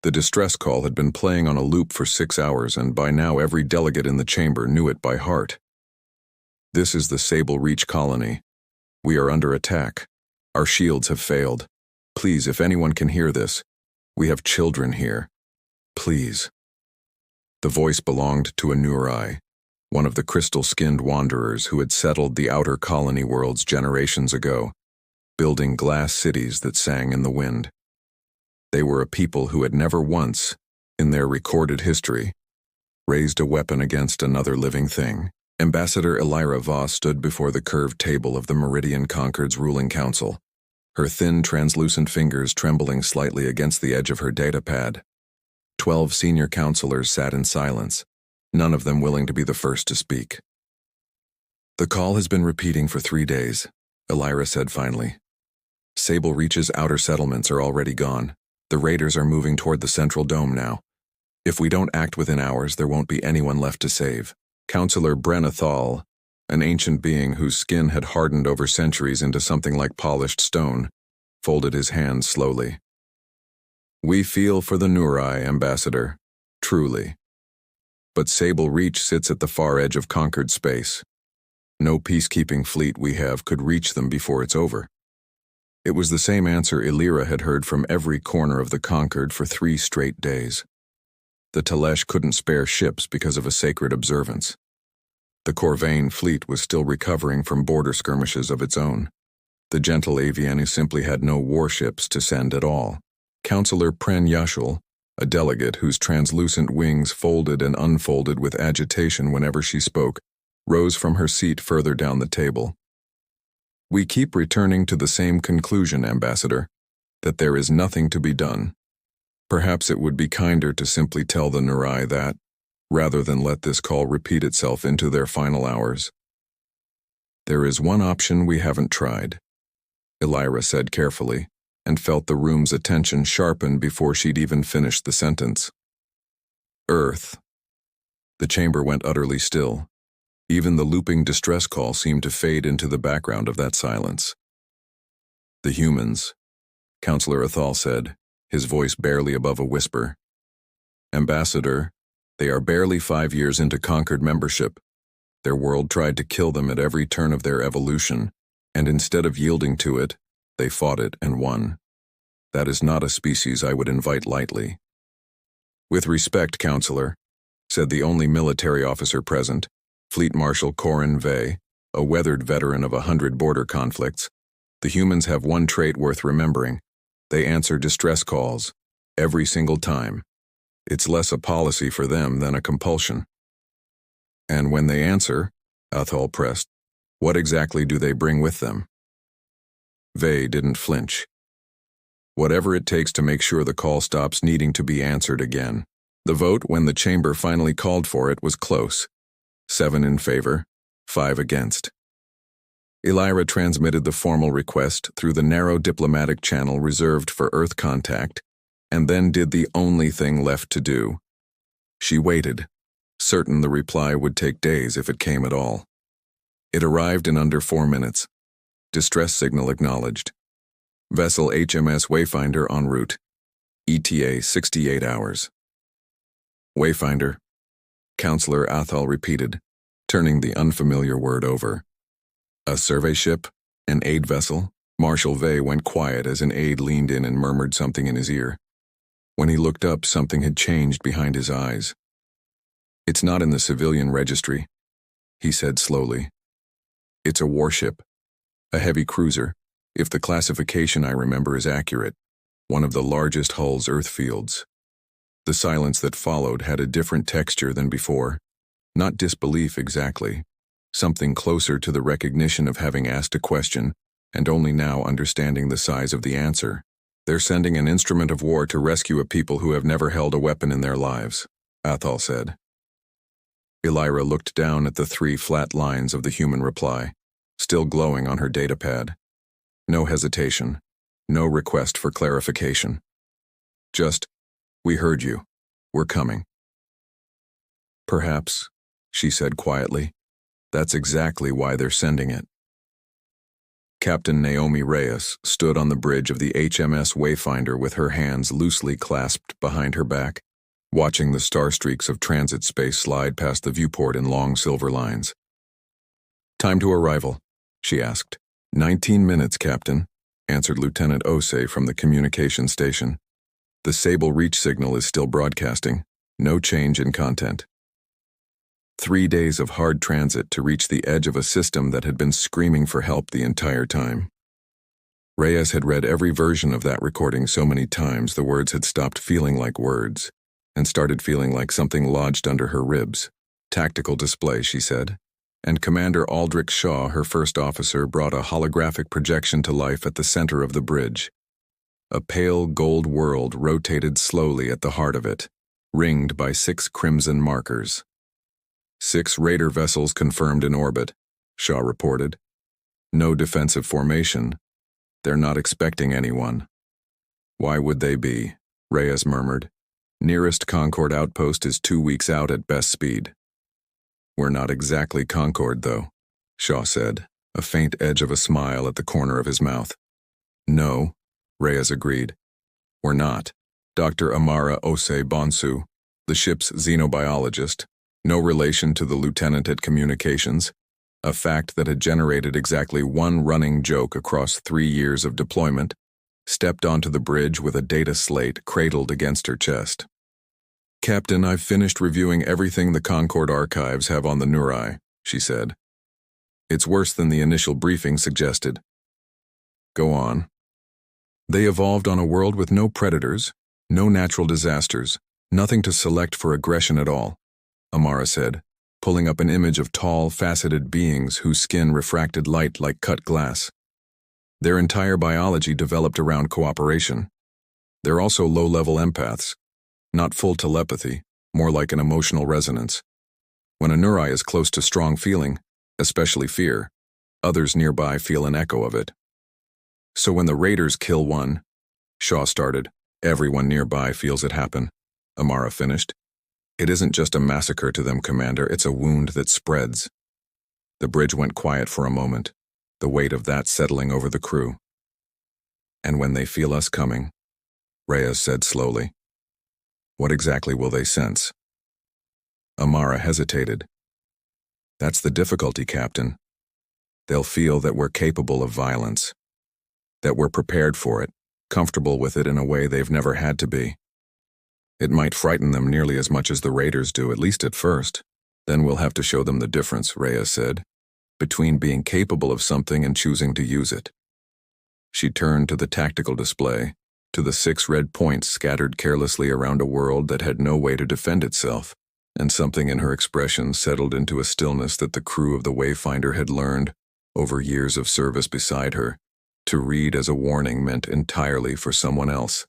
The distress call had been playing on a loop for 6 hours, and by now every delegate in the chamber knew it by heart. This is the Sable Reach colony. We are under attack. Our shields have failed. Please, if anyone can hear this, we have children here. Please. The voice belonged to a Nurai, one of the crystal-skinned wanderers who had settled the outer colony worlds generations ago, building glass cities that sang in the wind. They were a people who had never once, in their recorded history, raised a weapon against another living thing. Ambassador Elira Voss stood before the curved table of the Meridian Concord's ruling council, her thin, translucent fingers trembling slightly against the edge of her datapad. 12 senior counselors sat in silence, none of them willing to be the first to speak. The call has been repeating for 3 days, Elira said finally. Sable Reach's outer settlements are already gone. The raiders are moving toward the central dome now. If we don't act within hours, there won't be anyone left to save. Counselor Brenathal, an ancient being whose skin had hardened over centuries into something like polished stone, folded his hands slowly. We feel for the Nurai, Ambassador, truly. But Sable Reach sits at the far edge of conquered space. No peacekeeping fleet we have could reach them before it's over. It was the same answer Elira had heard from every corner of the Concord for 3 straight days. The Telesh couldn't spare ships because of a sacred observance. The Corvain fleet was still recovering from border skirmishes of its own. The gentle Aviani simply had no warships to send at all. Counselor Pren Yashul, a delegate whose translucent wings folded and unfolded with agitation whenever she spoke, rose from her seat further down the table. We keep returning to the same conclusion, Ambassador, that there is nothing to be done. Perhaps it would be kinder to simply tell the Nurai that, rather than let this call repeat itself into their final hours. There is one option we haven't tried, Elira said carefully, and felt the room's attention sharpen before she'd even finished the sentence. Earth. The chamber went utterly still. Even the looping distress call seemed to fade into the background of that silence. The humans, Counselor Athal said, his voice barely above a whisper. Ambassador, they are barely 5 years into Concord membership. Their world tried to kill them at every turn of their evolution, and instead of yielding to it, they fought it and won. That is not a species I would invite lightly. With respect, Counselor, said the only military officer present, Fleet Marshal Corin Vey, a weathered veteran of 100 border conflicts, the humans have one trait worth remembering. They answer distress calls, every single time. It's less a policy for them than a compulsion. And when they answer, Athol pressed, what exactly do they bring with them? Vey didn't flinch. Whatever it takes to make sure the call stops needing to be answered again. The vote, when the chamber finally called for it, was close. 7 in favor, 5 against. Elira transmitted the formal request through the narrow diplomatic channel reserved for Earth contact, and then did the only thing left to do. She waited, certain the reply would take days if it came at all. It arrived in under 4 minutes. Distress signal acknowledged. Vessel HMS Wayfinder en route. ETA 68 hours. Wayfinder, Counselor Athal repeated, turning the unfamiliar word over. A survey ship? An aid vessel? Marshal Vey went quiet as an aide leaned in and murmured something in his ear. When he looked up, something had changed behind his eyes. It's not in the civilian registry, he said slowly. It's a warship. A heavy cruiser, if the classification I remember is accurate, one of the largest hulls Earth fields. The silence that followed had a different texture than before, not disbelief exactly, something closer to the recognition of having asked a question and only now understanding the size of the answer. They're sending an instrument of war to rescue a people who have never held a weapon in their lives, Athal said. Elira looked down at the 3 flat lines of the human reply, still glowing on her datapad. No hesitation, no request for clarification. Just, we heard you. We're coming. Perhaps, she said quietly, that's exactly why they're sending it. Captain Naomi Reyes stood on the bridge of the HMS Wayfinder with her hands loosely clasped behind her back, watching the star streaks of transit space slide past the viewport in long silver lines. "Time to arrival," she asked. 19 minutes, Captain," answered Lieutenant Osei from the communication station. "The Sable Reach signal is still broadcasting. No change in content." 3 days of hard transit to reach the edge of a system that had been screaming for help the entire time. Reyes had read every version of that recording so many times the words had stopped feeling like words and started feeling like something lodged under her ribs. "Tactical display," she said, and Commander Aldrich Shaw, her first officer, brought a holographic projection to life at the center of the bridge. A pale gold world rotated slowly at the heart of it, ringed by 6 crimson markers. 6 Raider vessels confirmed in orbit, Shaw reported. "No defensive formation. They're not expecting anyone." "Why would they be?" Reyes murmured. "Nearest Concord outpost is 2 weeks out at best speed." "We're not exactly Concord, though," Shaw said, a faint edge of a smile at the corner of his mouth. "No," Reyes agreed. "We're not." Dr. Amara Osei Bonsu, the ship's xenobiologist, no relation to the lieutenant at communications, a fact that had generated exactly one running joke across 3 years of deployment, stepped onto the bridge with a data slate cradled against her chest. "Captain, I've finished reviewing everything the Concord archives have on the Nurai," she said. "It's worse than the initial briefing suggested." "Go on." "They evolved on a world with no predators, no natural disasters, nothing to select for aggression at all," Amara said, pulling up an image of tall, faceted beings whose skin refracted light like cut glass. "Their entire biology developed around cooperation. They're also low-level empaths. Not full telepathy, more like an emotional resonance. When a Nurai is close to strong feeling, especially fear, others nearby feel an echo of it. So when the Raiders kill one," Shaw started, "everyone nearby feels it happen," Amara finished. "It isn't just a massacre to them, Commander, it's a wound that spreads." The bridge went quiet for a moment, the weight of that settling over the crew. "And when they feel us coming," Reyes said slowly, "what exactly will they sense?" Amara hesitated. "That's the difficulty, Captain. They'll feel that we're capable of violence, that we're prepared for it, comfortable with it in a way they've never had to be. It might frighten them nearly as much as the Raiders do, at least at first. Then we'll have to show them the difference," Reyes said, "between being capable of something and choosing to use it." She turned to the tactical display, to the 6 red points scattered carelessly around a world that had no way to defend itself, and something in her expression settled into a stillness that the crew of the Wayfinder had learned, over years of service beside her, to read as a warning meant entirely for someone else.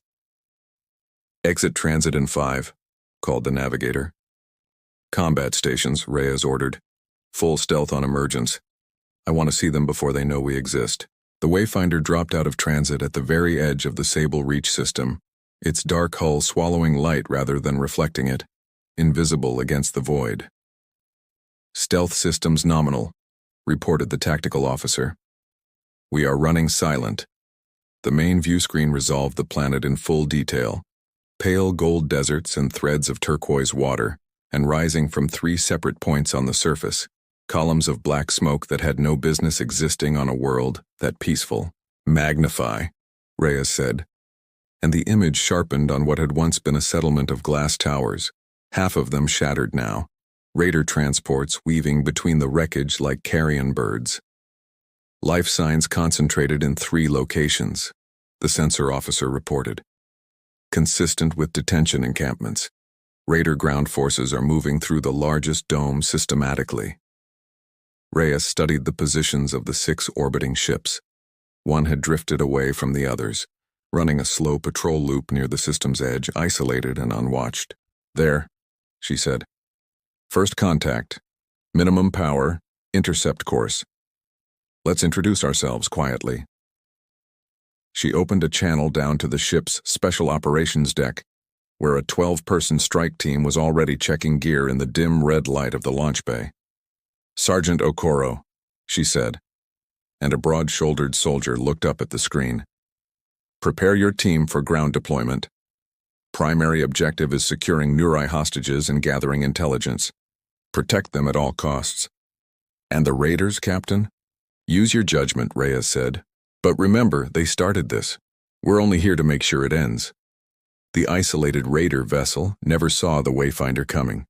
"Exit transit in 5, called the navigator. "Combat stations," Reyes ordered. "Full stealth on emergence. I want to see them before they know we exist." The Wayfinder dropped out of transit at the very edge of the Sable Reach system, its dark hull swallowing light rather than reflecting it, invisible against the void. "Stealth systems nominal," reported the tactical officer. "We are running silent." The main view screen resolved the planet in full detail. Pale gold deserts and threads of turquoise water, and rising from 3 separate points on the surface, columns of black smoke that had no business existing on a world that peaceful. "Magnify," Reyes said, and the image sharpened on what had once been a settlement of glass towers, half of them shattered now, Raider transports weaving between the wreckage like carrion birds. "Life signs concentrated in 3 locations," the sensor officer reported. "Consistent with detention encampments. Raider ground forces are moving through the largest dome systematically." Reyes studied the positions of the 6 orbiting ships. One had drifted away from the others, running a slow patrol loop near the system's edge, isolated and unwatched. "There," she said. "First contact. Minimum power. Intercept course. Let's introduce ourselves quietly." She opened a channel down to the ship's special operations deck, where a 12-person strike team was already checking gear in the dim red light of the launch bay. "Sergeant Okoro," she said. and a broad-shouldered soldier looked up at the screen. Prepare your team for ground deployment. Primary objective is securing Nurai hostages and gathering intelligence. Protect them at all costs. And the raiders, Captain? Use your judgment, Reyes said. But remember, they started this. We're only here to make sure it ends. The isolated raider vessel never saw the Wayfinder coming.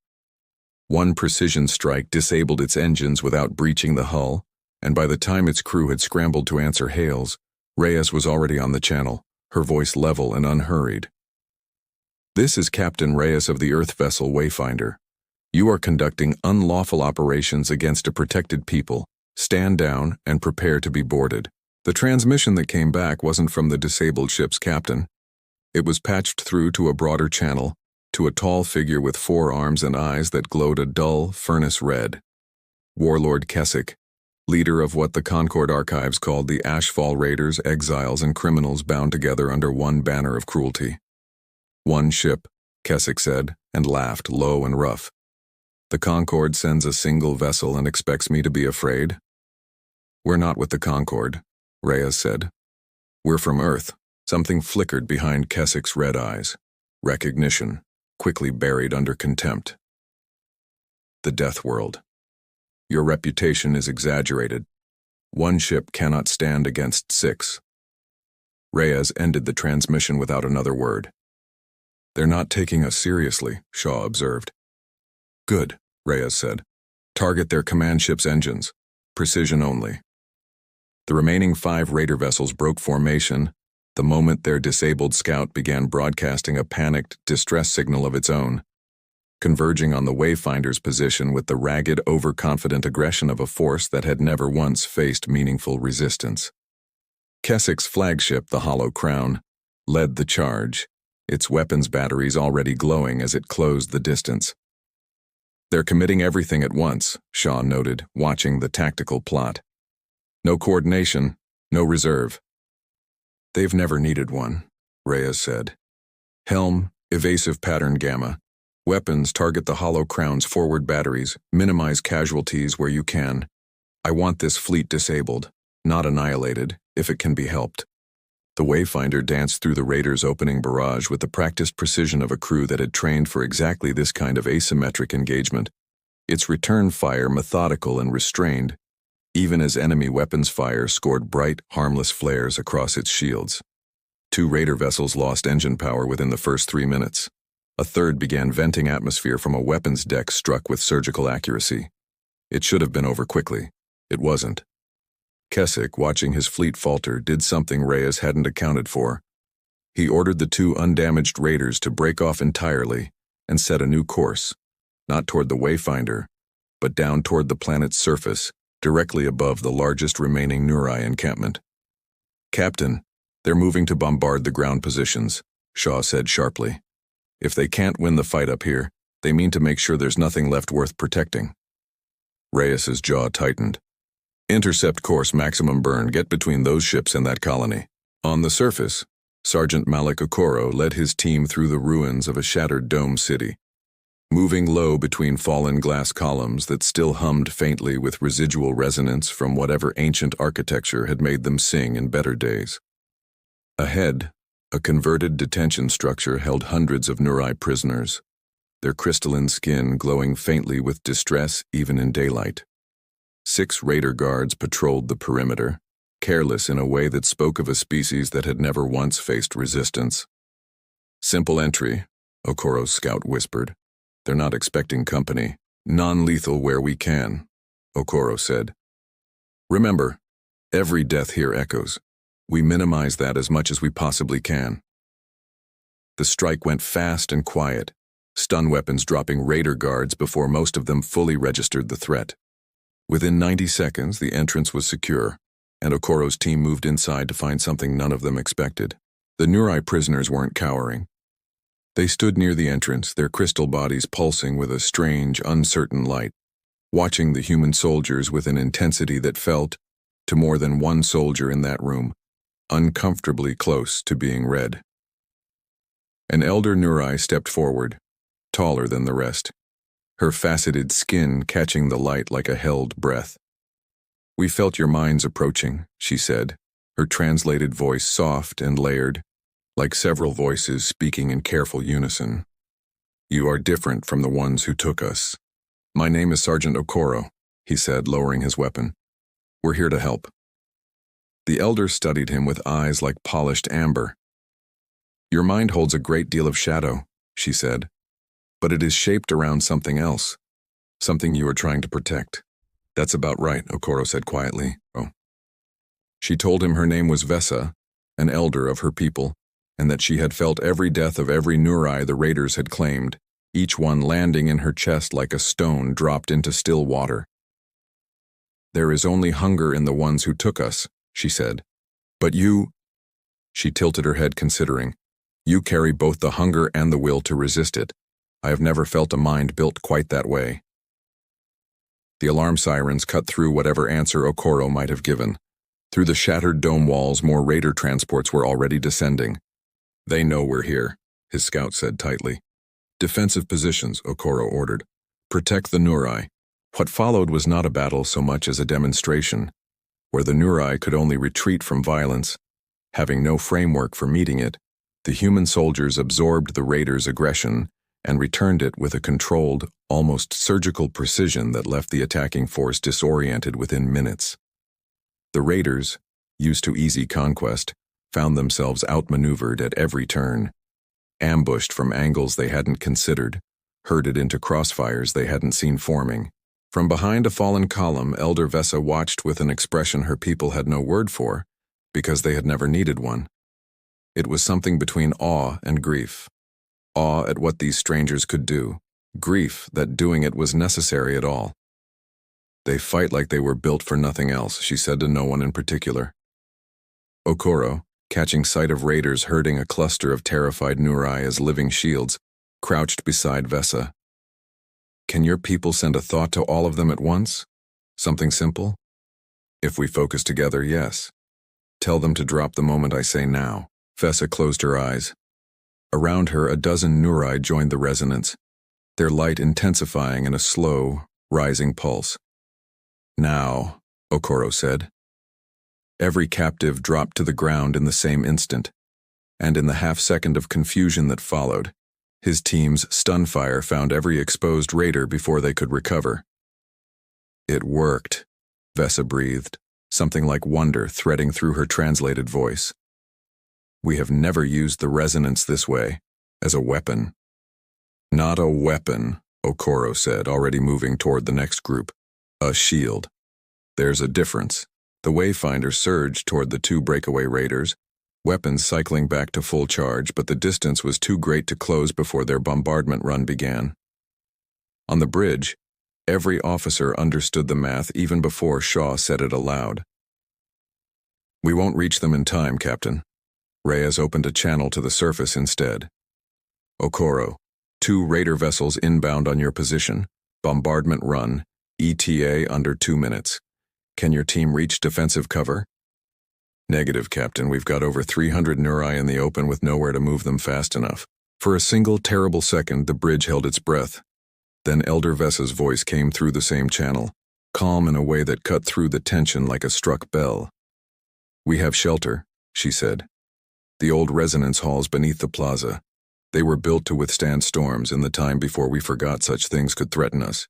One precision strike disabled its engines without breaching the hull, and by the time its crew had scrambled to answer hails, Reyes was already on the channel, her voice level and unhurried. This is Captain Reyes of the Earth vessel Wayfinder. You are conducting unlawful operations against a protected people. Stand down and prepare to be boarded. The transmission that came back wasn't from the disabled ship's captain. It was patched through to a broader channel, to a tall figure with 4 arms and eyes that glowed a dull furnace red. Warlord Keswick, leader of what the Concord archives called the Ashfall Raiders, exiles and criminals bound together under one banner of cruelty. One ship, Keswick said, and laughed low and rough. The Concord sends a single vessel and expects me to be afraid? We're not with the Concord, Reyes said. We're from Earth. Something flickered behind Keswick's red eyes. Recognition, quickly buried under contempt. The Death World. Your reputation is exaggerated. One ship cannot stand against 6. Reyes ended the transmission without another word. They're not taking us seriously, Shaw observed. Good, Reyes said. Target their command ship's engines. Precision only. The remaining 5 raider vessels broke formation the moment their disabled scout began broadcasting a panicked distress signal of its own, converging on the Wayfinder's position with the ragged, overconfident aggression of a force that had never once faced meaningful resistance. Keswick's flagship, the Hollow Crown, led the charge, its weapons batteries already glowing as it closed the distance. They're committing everything at once, Shaw noted, watching the tactical plot. No coordination, no reserve. They've never needed one, Reyes said. Helm, evasive pattern gamma. Weapons target the Hollow Crown's forward batteries, minimize casualties where you can. I want this fleet disabled, not annihilated, if it can be helped. The Wayfinder danced through the raiders' opening barrage with the practiced precision of a crew that had trained for exactly this kind of asymmetric engagement, its return fire methodical and restrained, even as enemy weapons fire scored bright, harmless flares across its shields. 2 raider vessels lost engine power within the first 3 minutes. A third began venting atmosphere from a weapons deck struck with surgical accuracy. It should have been over quickly. It wasn't. Keswick, watching his fleet falter, did something Reyes hadn't accounted for. He ordered the 2 undamaged raiders to break off entirely and set a new course, not toward the Wayfinder, but down toward the planet's surface, directly above the largest remaining Nurai encampment. Captain, they're moving to bombard the ground positions, Shaw said sharply. If they can't win the fight up here, they mean to make sure there's nothing left worth protecting. Reyes's jaw tightened. Intercept course maximum burn, get between those ships and that colony. On the surface, Sergeant Malik Okoro led his team through the ruins of a shattered dome city, moving low between fallen glass columns that still hummed faintly with residual resonance from whatever ancient architecture had made them sing in better days. Ahead, a converted detention structure held hundreds of Nurai prisoners, their crystalline skin glowing faintly with distress even in daylight. 6 raider guards patrolled the perimeter, careless in a way that spoke of a species that had never once faced resistance. Simple entry, Okoro's scout whispered. They're not expecting company. Non-lethal where we can, Okoro said. Remember, every death here echoes. We minimize that as much as we possibly can. The strike went fast and quiet, stun weapons dropping raider guards before most of them fully registered the threat. Within 90 seconds, the entrance was secure, and Okoro's team moved inside to find something none of them expected. The Nurai prisoners weren't cowering. They stood near the entrance, their crystal bodies pulsing with a strange, uncertain light, watching the human soldiers with an intensity that felt, to more than one soldier in that room, uncomfortably close to being read. An elder Nurai stepped forward, taller than the rest, her faceted skin catching the light like a held breath. We felt your minds approaching, she said, her translated voice soft and layered, like several voices speaking in careful unison. You are different from the ones who took us. My name is Sergeant Okoro, he said, lowering his weapon. We're here to help. The elder studied him with eyes like polished amber. Your mind holds a great deal of shadow, she said, but it is shaped around something else, something you are trying to protect. That's about right, Okoro said quietly. Oh. She told him her name was Vesa, an elder of her people, and that she had felt every death of every Nurai the raiders had claimed, each one landing in her chest like a stone dropped into still water. There is only hunger in the ones who took us, she said. But you, she tilted her head considering, you carry both the hunger and the will to resist it. I have never felt a mind built quite that way. The alarm sirens cut through whatever answer Okoro might have given. Through the shattered dome walls, more raider transports were already descending. They know we're here, his scout said tightly. Defensive positions, Okoro ordered. Protect the Nurai. What followed was not a battle so much as a demonstration, where the Nurai could only retreat from violence. Having no framework for meeting it, the human soldiers absorbed the raiders' aggression and returned it with a controlled, almost surgical precision that left the attacking force disoriented within minutes. The raiders, used to easy conquest, found themselves outmaneuvered at every turn, ambushed from angles they hadn't considered, herded into crossfires they hadn't seen forming. From behind a fallen column, Elder Vesa watched with an expression her people had no word for, because they had never needed one. It was something between awe and grief. Awe at what these strangers could do, grief that doing it was necessary at all. They fight like they were built for nothing else, she said to no one in particular. Okoro, catching sight of raiders herding a cluster of terrified Nurai as living shields, crouched beside Vesa. Can your people send a thought to all of them at once? Something simple? If we focus together, yes. Tell them to drop the moment I say now. Vesa closed her eyes. Around her, a dozen Nurai joined the resonance, their light intensifying in a slow, rising pulse. Now, Okoro said. Every captive dropped to the ground in the same instant, and in the half-second of confusion that followed, his team's stun fire found every exposed raider before they could recover. It worked, Vesa breathed, something like wonder threading through her translated voice. We have never used the resonance this way, as a weapon. Not a weapon, Okoro said, already moving toward the next group. A shield. There's a difference. The Wayfinder surged toward the two breakaway raiders, weapons cycling back to full charge, but the distance was too great to close before their bombardment run began. On the bridge, every officer understood the math even before Shaw said it aloud. We won't reach them in time, Captain. Reyes opened a channel to the surface instead. Okoro, 2 raider vessels inbound on your position, bombardment run, ETA under 2 minutes. Can your team reach defensive cover? Negative, Captain. We've got over 300 Nurai in the open with nowhere to move them fast enough. For a single terrible second, the bridge held its breath. Then Elder Vesa's voice came through the same channel, calm in a way that cut through the tension like a struck bell. We have shelter, she said. The old resonance halls beneath the plaza. They were built to withstand storms in the time before we forgot such things could threaten us.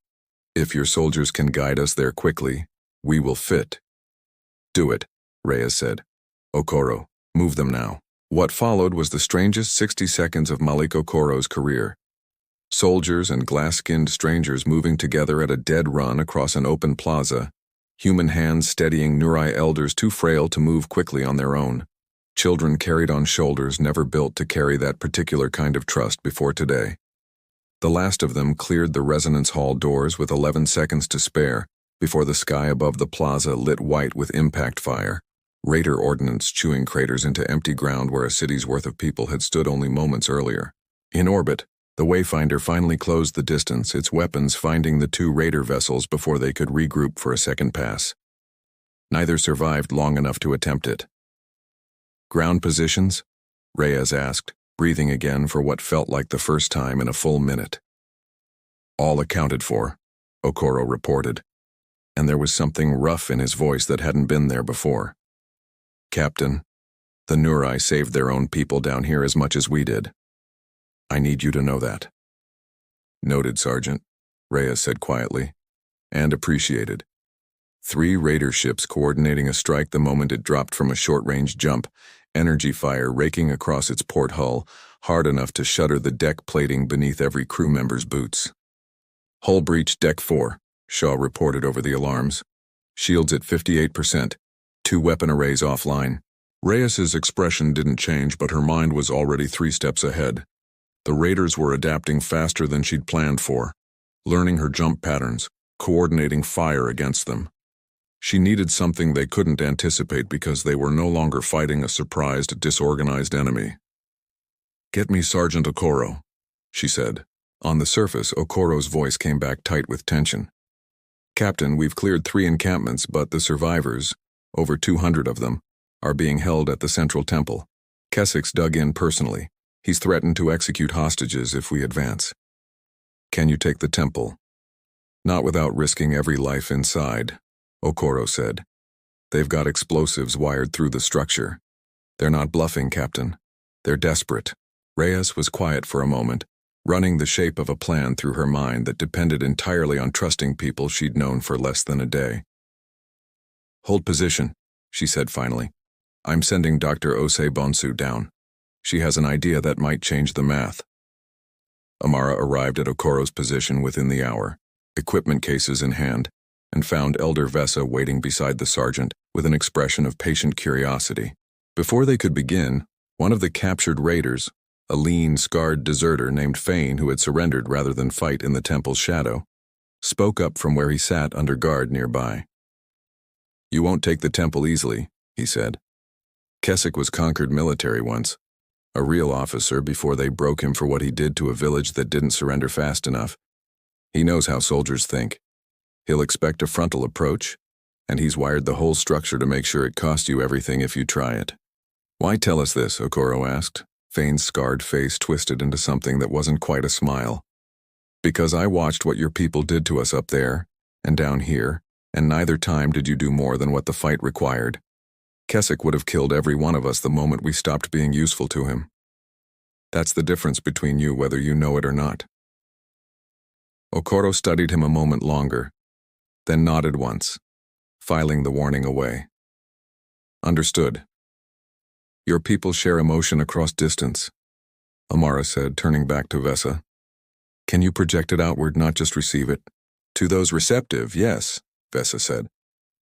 If your soldiers can guide us there quickly, we will fit. Do it, Reyes said. Okoro, move them now. What followed was the strangest 60 seconds of Malik Okoro's career. Soldiers and glass-skinned strangers moving together at a dead run across an open plaza, human hands steadying Nurai elders too frail to move quickly on their own. Children carried on shoulders never built to carry that particular kind of trust before today. The last of them cleared the resonance hall doors with 11 seconds to spare before the sky above the plaza lit white with impact fire, raider ordnance chewing craters into empty ground where a city's worth of people had stood only moments earlier. In orbit, the Wayfinder finally closed the distance, its weapons finding the 2 raider vessels before they could regroup for a second pass. Neither survived long enough to attempt it. Ground positions? Reyes asked, breathing again for what felt like the first time in a full minute. All accounted for, Okoro reported. and there was something rough in his voice that hadn't been there before. "Captain, the Nurai saved their own people down here as much as we did. I need you to know that." "Noted, Sergeant," Reyes said quietly. "And appreciated." 3 raider ships coordinating a strike the moment it dropped from a short-range jump, energy fire raking across its port hull, hard enough to shudder the deck plating beneath every crew member's boots. "Hull breach, Deck 4, Shaw reported over the alarms. "Shields at 58%, 2 weapon arrays offline." Reyes's expression didn't change, but her mind was already 3 steps ahead. The raiders were adapting faster than she'd planned for, learning her jump patterns, coordinating fire against them. She needed something they couldn't anticipate because they were no longer fighting a surprised, disorganized enemy. "Get me Sergeant Okoro," she said. On the surface, Okoro's voice came back tight with tension. "Captain, we've cleared 3 encampments, but the survivors, over 200 of them, are being held at the Central Temple. Keswick's dug in personally. He's threatened to execute hostages if we advance." "Can you take the temple?" "Not without risking every life inside," Okoro said. "They've got explosives wired through the structure. They're not bluffing, Captain. They're desperate." Reyes was quiet for a moment, running the shape of a plan through her mind that depended entirely on trusting people she'd known for less than a day. "Hold position," she said finally. "I'm sending Dr. Osei Bonsu down. She has an idea that might change the math." Amara arrived at Okoro's position within the hour, equipment cases in hand, and found Elder Vesa waiting beside the sergeant with an expression of patient curiosity. Before they could begin, one of the captured raiders, a lean, scarred deserter named Fane who had surrendered rather than fight in the temple's shadow, spoke up from where he sat under guard nearby. "You won't take the temple easily," he said. "Keswick was conquered military once. A real officer before they broke him for what he did to a village that didn't surrender fast enough. He knows how soldiers think. He'll expect a frontal approach, and he's wired the whole structure to make sure it costs you everything if you try it." "Why tell us this?" Okoro asked. Fane's scarred face twisted into something that wasn't quite a smile. "Because I watched what your people did to us up there, and down here, and neither time did you do more than what the fight required. Keswick would have killed every one of us the moment we stopped being useful to him. That's the difference between you whether you know it or not." Okoro studied him a moment longer, then nodded once, filing the warning away. "Understood. Your people share emotion across distance," Amara said, turning back to Vesa. "Can you project it outward, not just receive it?" "To those receptive, yes," Vesa said.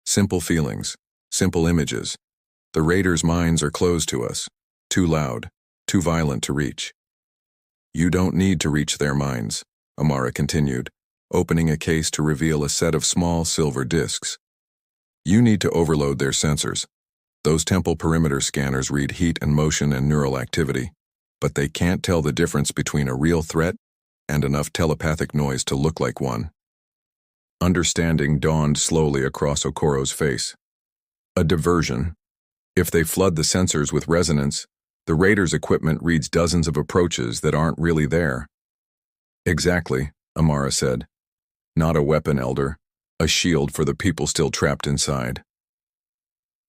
"Simple feelings, simple images. The raiders' minds are closed to us, too loud, too violent to reach." "You don't need to reach their minds," Amara continued, opening a case to reveal a set of small silver discs. "You need to overload their sensors. Those temple perimeter scanners read heat and motion and neural activity, but they can't tell the difference between a real threat and enough telepathic noise to look like one." Understanding dawned slowly across Okoro's face. "A diversion. If they flood the sensors with resonance, the raiders' equipment reads dozens of approaches that aren't really there." "Exactly," Amara said. "Not a weapon, Elder. A shield for the people still trapped inside."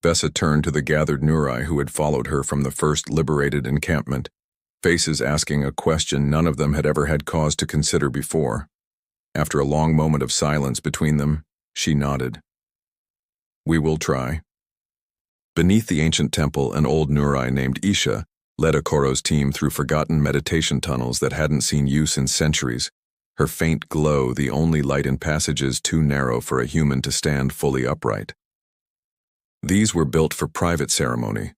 Vesa turned to the gathered Nurai who had followed her from the first liberated encampment, faces asking a question none of them had ever had cause to consider before. After a long moment of silence between them, she nodded. "We will try." Beneath the ancient temple, an old Nurai named Isha led Okoro's team through forgotten meditation tunnels that hadn't seen use in centuries, her faint glow the only light in passages too narrow for a human to stand fully upright. "These were built for private ceremony,"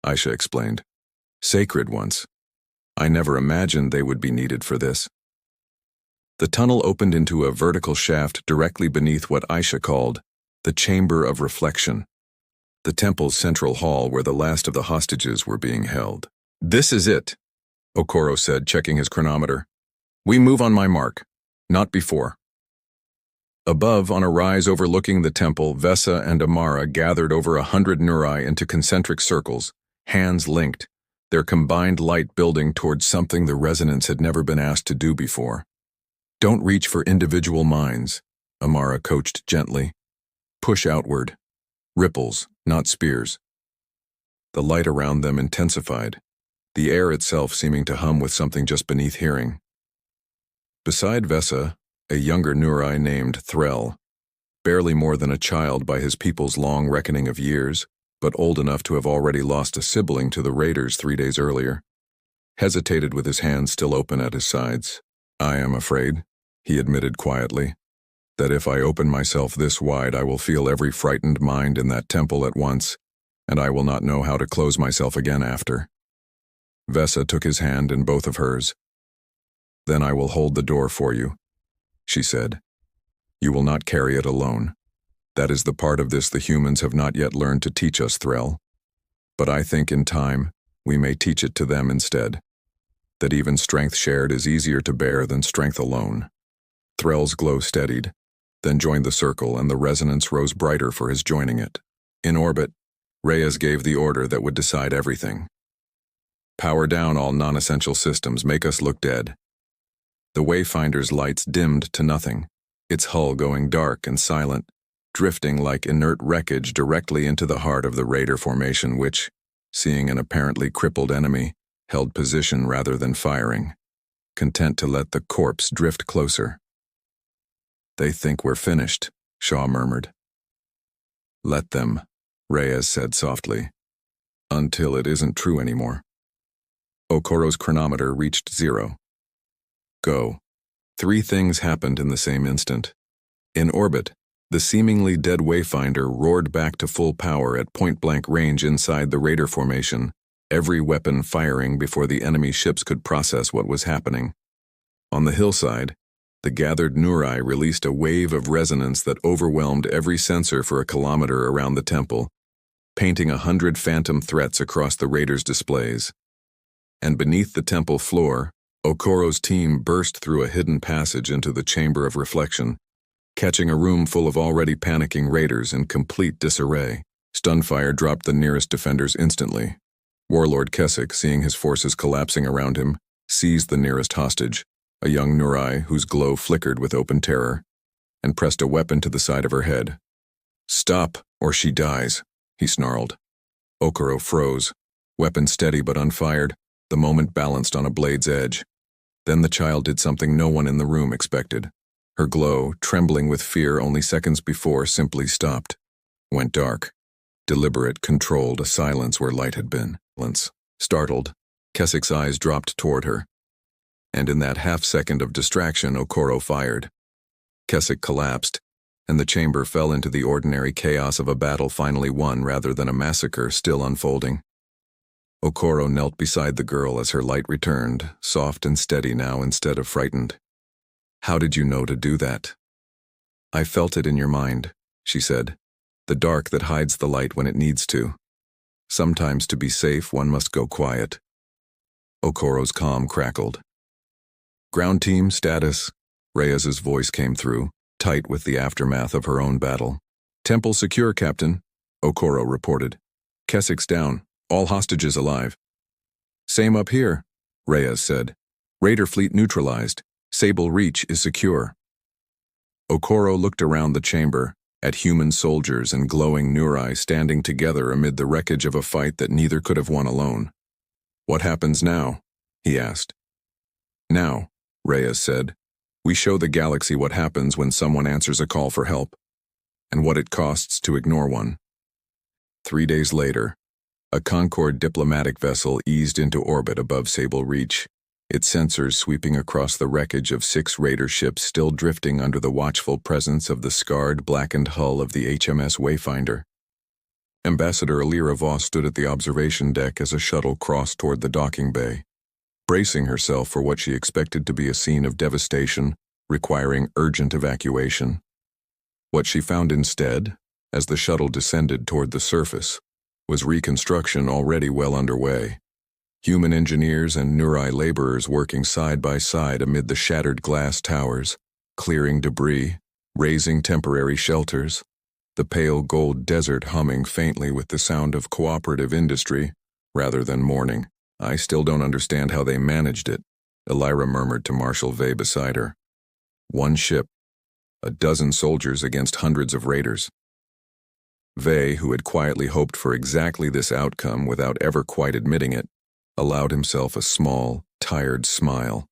Isha explained. "Sacred ones. I never imagined they would be needed for this." The tunnel opened into a vertical shaft directly beneath what Isha called the Chamber of Reflection, the temple's central hall where the last of the hostages were being held. "This is it," Okoro said, checking his chronometer. "We move on my mark, not before." Above, on a rise overlooking the temple, Vesa and Amara gathered over 100 Nurai into concentric circles, hands linked, their combined light building towards something the resonance had never been asked to do before. "Don't reach for individual minds," Amara coached gently. Push outward. Ripples, not spears. The light around them intensified, the air itself seeming to hum with something just beneath hearing. Beside Vesa, a younger Nurai named Threll, barely more than a child by his people's long reckoning of years, but old enough to have already lost a sibling to the raiders 3 days earlier, hesitated with his hands still open at his sides. I am afraid, he admitted quietly, that if I open myself this wide I will feel every frightened mind in that temple at once, and I will not know how to close myself again after. Vesa took his hand in both of hers. Then I will hold the door for you, she said. You will not carry it alone. That is the part of this the humans have not yet learned to teach us, Threll. But I think in time, we may teach it to them instead. That even strength shared is easier to bear than strength alone. Threll's glow steadied, then joined the circle, and the resonance rose brighter for his joining it. In orbit, Reyes gave the order that would decide everything. Power down all non-essential systems, make us look dead. The Wayfinder's lights dimmed to nothing, its hull going dark and silent, drifting like inert wreckage directly into the heart of the raider formation which, seeing an apparently crippled enemy, held position rather than firing, content to let the corpse drift closer. They think we're finished, Shaw murmured. Let them, Reyes said softly, until it isn't true anymore. Okoro's chronometer reached 0. Go. 3 things happened in the same instant. In orbit, the seemingly dead Wayfinder roared back to full power at point-blank range inside the raider formation, every weapon firing before the enemy ships could process what was happening. On the hillside, the gathered Nurai released a wave of resonance that overwhelmed every sensor for a kilometer around the temple, painting 100 phantom threats across the raiders' displays. And beneath the temple floor, Okoro's team burst through a hidden passage into the chamber of reflection, catching a room full of already panicking raiders in complete disarray. Stunfire dropped the nearest defenders instantly. Warlord Keswick, seeing his forces collapsing around him, seized the nearest hostage, a young Nurai whose glow flickered with open terror, and pressed a weapon to the side of her head. Stop, or she dies, he snarled. Okoro froze, weapon steady but unfired, the moment balanced on a blade's edge. Then the child did something no one in the room expected. Her glow, trembling with fear only seconds before, simply stopped. Went dark. Deliberate, controlled, a silence where light had been. Startled, Keswick's eyes dropped toward her. And in that half-second of distraction, Okoro fired. Keswick collapsed, and the chamber fell into the ordinary chaos of a battle finally won rather than a massacre still unfolding. Okoro knelt beside the girl as her light returned, soft and steady now instead of frightened. How did you know to do that? I felt it in your mind, she said. The dark that hides the light when it needs to. Sometimes to be safe, one must go quiet. Okoro's calm crackled. Ground team status, Reyes's voice came through, tight with the aftermath of her own battle. Temple secure, Captain, Okoro reported. Keswick's down. All hostages alive. Same up here, Reyes said. Raider fleet neutralized. Sable Reach is secure. Okoro looked around the chamber, at human soldiers and glowing Nurai standing together amid the wreckage of a fight that neither could have won alone. What happens now? He asked. Now, Reyes said, we show the galaxy what happens when someone answers a call for help, and what it costs to ignore one. 3 days later, a Concord diplomatic vessel eased into orbit above Sable Reach, its sensors sweeping across the wreckage of 6 raider ships still drifting under the watchful presence of the scarred, blackened hull of the HMS Wayfinder. Ambassador Alira Voss stood at the observation deck as a shuttle crossed toward the docking bay, bracing herself for what she expected to be a scene of devastation, requiring urgent evacuation. What she found instead, as the shuttle descended toward the surface, was reconstruction already well underway. Human engineers and Nurai laborers working side by side amid the shattered glass towers, clearing debris, raising temporary shelters, the pale gold desert humming faintly with the sound of cooperative industry rather than mourning. I still don't understand how they managed it, Elira murmured to Marshal Vey beside her. 1 ship, a dozen soldiers against hundreds of raiders. Vey, who had quietly hoped for exactly this outcome without ever quite admitting it, allowed himself a small, tired smile.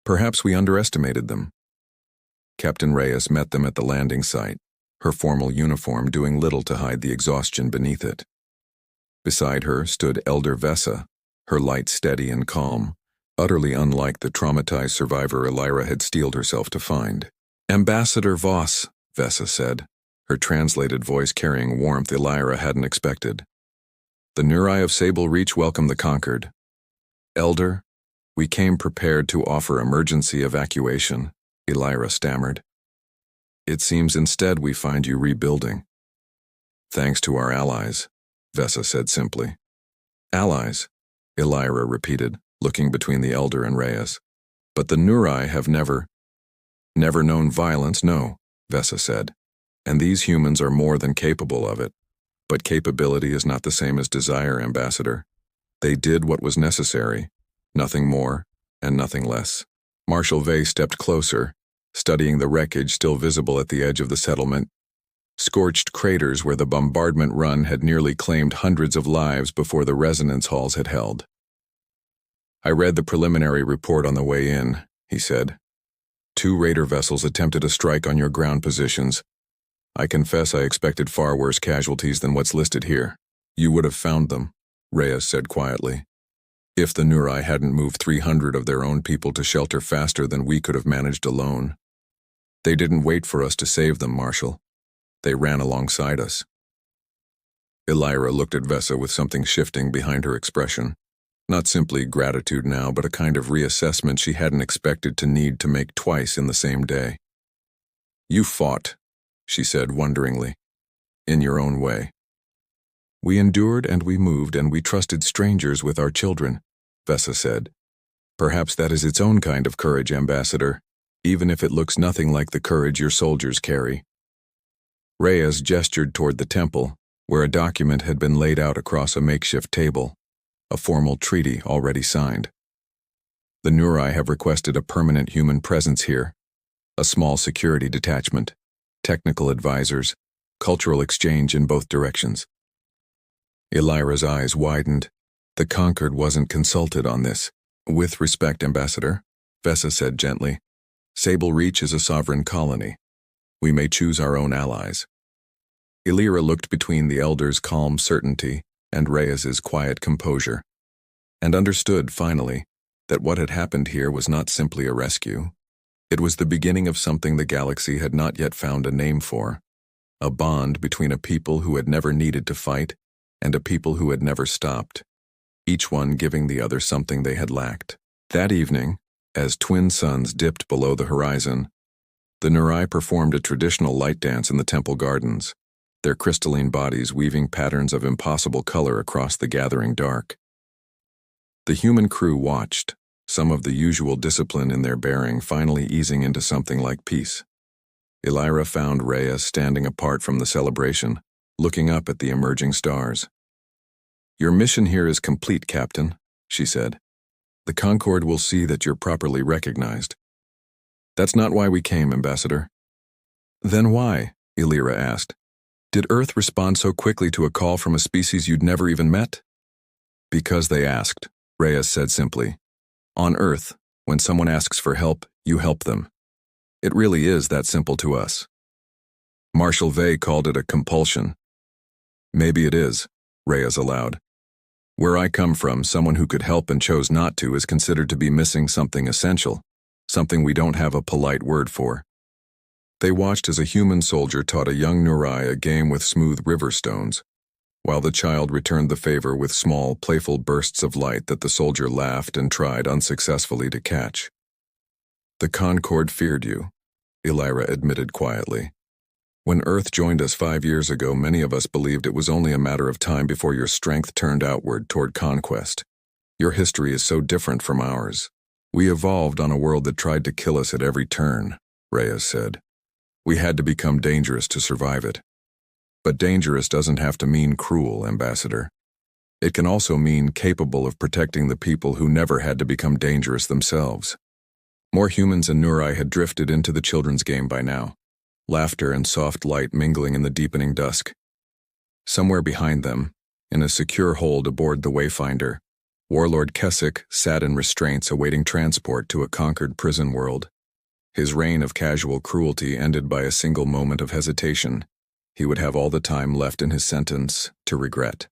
Perhaps we underestimated them. Captain Reyes met them at the landing site, her formal uniform doing little to hide the exhaustion beneath it. Beside her stood Elder Vesa, her light steady and calm, utterly unlike the traumatized survivor Elira had steeled herself to find. "Ambassador Voss," Vesa said, her translated voice carrying warmth Elira hadn't expected. "The Nurai of Sable Reach welcome the Concord. Elder, we came prepared to offer emergency evacuation," Elira stammered. "It seems instead we find you rebuilding." "Thanks to our allies," Vesa said simply. "Allies," Elira repeated, looking between the Elder and Reyes. "But the Nurai have never known violence, no," Vesa said. "And these humans are more than capable of it. But capability is not the same as desire, Ambassador. They did what was necessary, nothing more and nothing less." Marshal Vey stepped closer, studying the wreckage still visible at the edge of the settlement, scorched craters where the bombardment run had nearly claimed hundreds of lives before the resonance halls had held. "I read the preliminary report on the way in," he said. "2 raider vessels attempted a strike on your ground positions. I confess I expected far worse casualties than what's listed here." "You would have found them," Reyes said quietly. "If the Nurai hadn't moved 300 of their own people to shelter faster than we could have managed alone. They didn't wait for us to save them, Marshal. They ran alongside us." Elira looked at Vesa with something shifting behind her expression. Not simply gratitude now, but a kind of reassessment she hadn't expected to need to make twice in the same day. "You fought," she said wonderingly, "in your own way." "We endured and we moved and we trusted strangers with our children," Vesa said. "Perhaps that is its own kind of courage, Ambassador, even if it looks nothing like the courage your soldiers carry." Reyes gestured toward the temple, where a document had been laid out across a makeshift table, a formal treaty already signed. "The Nurai have requested a permanent human presence here, a small security detachment, technical advisors, cultural exchange in both directions." Elira's eyes widened. The Concord wasn't consulted on this. "With respect, Ambassador," Vesa said gently, "Sable Reach is a sovereign colony. We may choose our own allies." Elira looked between the Elder's calm certainty and Reyes's quiet composure, and understood, finally, that what had happened here was not simply a rescue. It was the beginning of something the galaxy had not yet found a name for, a bond between a people who had never needed to fight and a people who had never stopped, each one giving the other something they had lacked. That evening, as twin suns dipped below the horizon, the Nurai performed a traditional light dance in the temple gardens, their crystalline bodies weaving patterns of impossible color across the gathering dark. The human crew watched, some of the usual discipline in their bearing finally easing into something like peace. Elira found Reyes standing apart from the celebration, looking up at the emerging stars. "Your mission here is complete, Captain," she said. "The Concord will see that you're properly recognized." "That's not why we came, Ambassador." "Then why?" Elira asked. "Did Earth respond so quickly to a call from a species you'd never even met?" "Because they asked," Reyes said simply. "On Earth, when someone asks for help, you help them. It really is that simple to us." Marshal Vey called it a compulsion. "Maybe it is," Reyes allowed. "Where I come from, someone who could help and chose not to is considered to be missing something essential, something we don't have a polite word for." They watched as a human soldier taught a young Nurai a game with smooth river stones, while the child returned the favor with small, playful bursts of light that the soldier laughed and tried unsuccessfully to catch. "The Concord feared you," Elira admitted quietly. "When Earth joined us 5 years ago, many of us believed it was only a matter of time before your strength turned outward toward conquest. Your history is so different from ours. We evolved on a world that tried to kill us at every turn," Reyes said. "We had to become dangerous to survive it. But dangerous doesn't have to mean cruel, Ambassador. It can also mean capable of protecting the people who never had to become dangerous themselves." More humans and Nurai had drifted into the children's game by now, laughter and soft light mingling in the deepening dusk. Somewhere behind them, in a secure hold aboard the Wayfinder, Warlord Keswick sat in restraints awaiting transport to a conquered prison world. His reign of casual cruelty ended by a single moment of hesitation. He would have all the time left in his sentence to regret.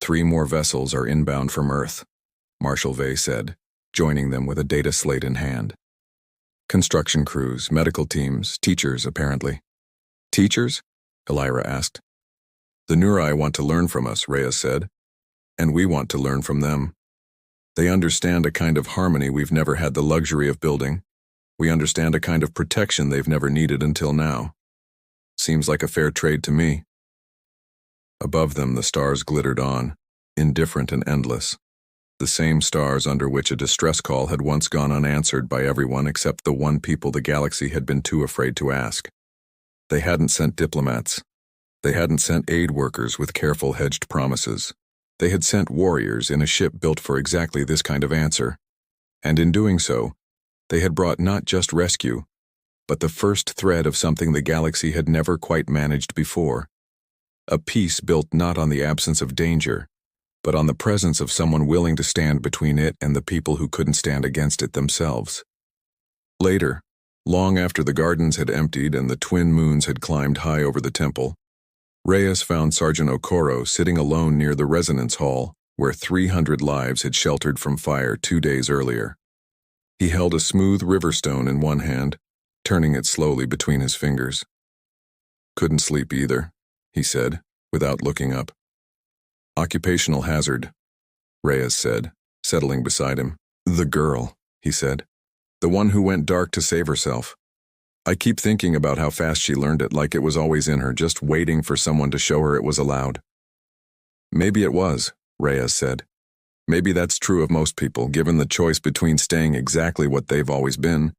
3 more vessels are inbound from Earth, Marshal Vey said, joining them with a data slate in hand. Construction crews, medical teams, teachers, apparently. Teachers? Elira asked. The Nurai want to learn from us, Reyes said, and we want to learn from them. They understand a kind of harmony we've never had the luxury of building. We understand a kind of protection they've never needed until now. Seems like a fair trade to me. Above them, the stars glittered on, indifferent and endless. The same stars under which a distress call had once gone unanswered by everyone except the one people the galaxy had been too afraid to ask. They hadn't sent diplomats. They hadn't sent aid workers with careful hedged promises. They had sent warriors in a ship built for exactly this kind of answer. And in doing so, they had brought not just rescue, but the first thread of something the galaxy had never quite managed before. A peace built not on the absence of danger, but on the presence of someone willing to stand between it and the people who couldn't stand against it themselves. Later, long after the gardens had emptied and the twin moons had climbed high over the temple, Reyes found Sergeant Okoro sitting alone near the resonance hall, where 300 lives had sheltered from fire 2 days earlier. He held a smooth riverstone in one hand, turning it slowly between his fingers. Couldn't sleep either, he said, without looking up. Occupational hazard, Reyes said, settling beside him. The girl, he said. The one who went dark to save herself. I keep thinking about how fast she learned it, like it was always in her, just waiting for someone to show her it was allowed. Maybe it was, Reyes said. Maybe that's true of most people, given the choice between staying exactly what they've always been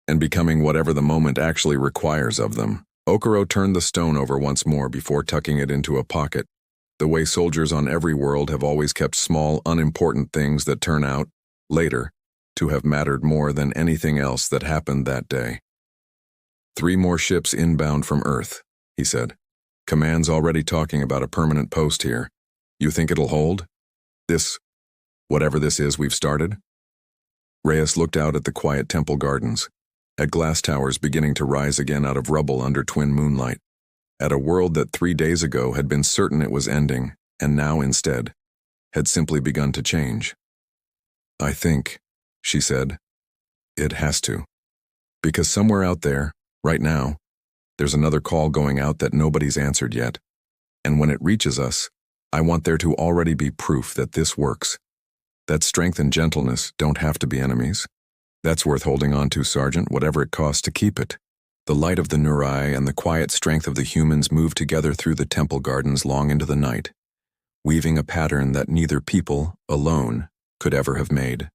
and becoming whatever the moment actually requires of them. Okoro turned the stone over once more before tucking it into a pocket, the way soldiers on every world have always kept small, unimportant things that turn out, later, to have mattered more than anything else that happened that day. 3 more ships inbound from Earth, he said. Command's already talking about a permanent post here. You think it'll hold? Whatever this is we've started? Reyes looked out at the quiet temple gardens, at glass towers beginning to rise again out of rubble under twin moonlight, at a world that 3 days ago had been certain it was ending, and now instead, had simply begun to change. I think, she said, it has to. Because somewhere out there, right now, there's another call going out that nobody's answered yet. And when it reaches us, I want there to already be proof that this works. That strength and gentleness don't have to be enemies. That's worth holding on to, Sergeant, whatever it costs to keep it. The light of the Nurai and the quiet strength of the humans moved together through the temple gardens long into the night, weaving a pattern that neither people, alone, could ever have made.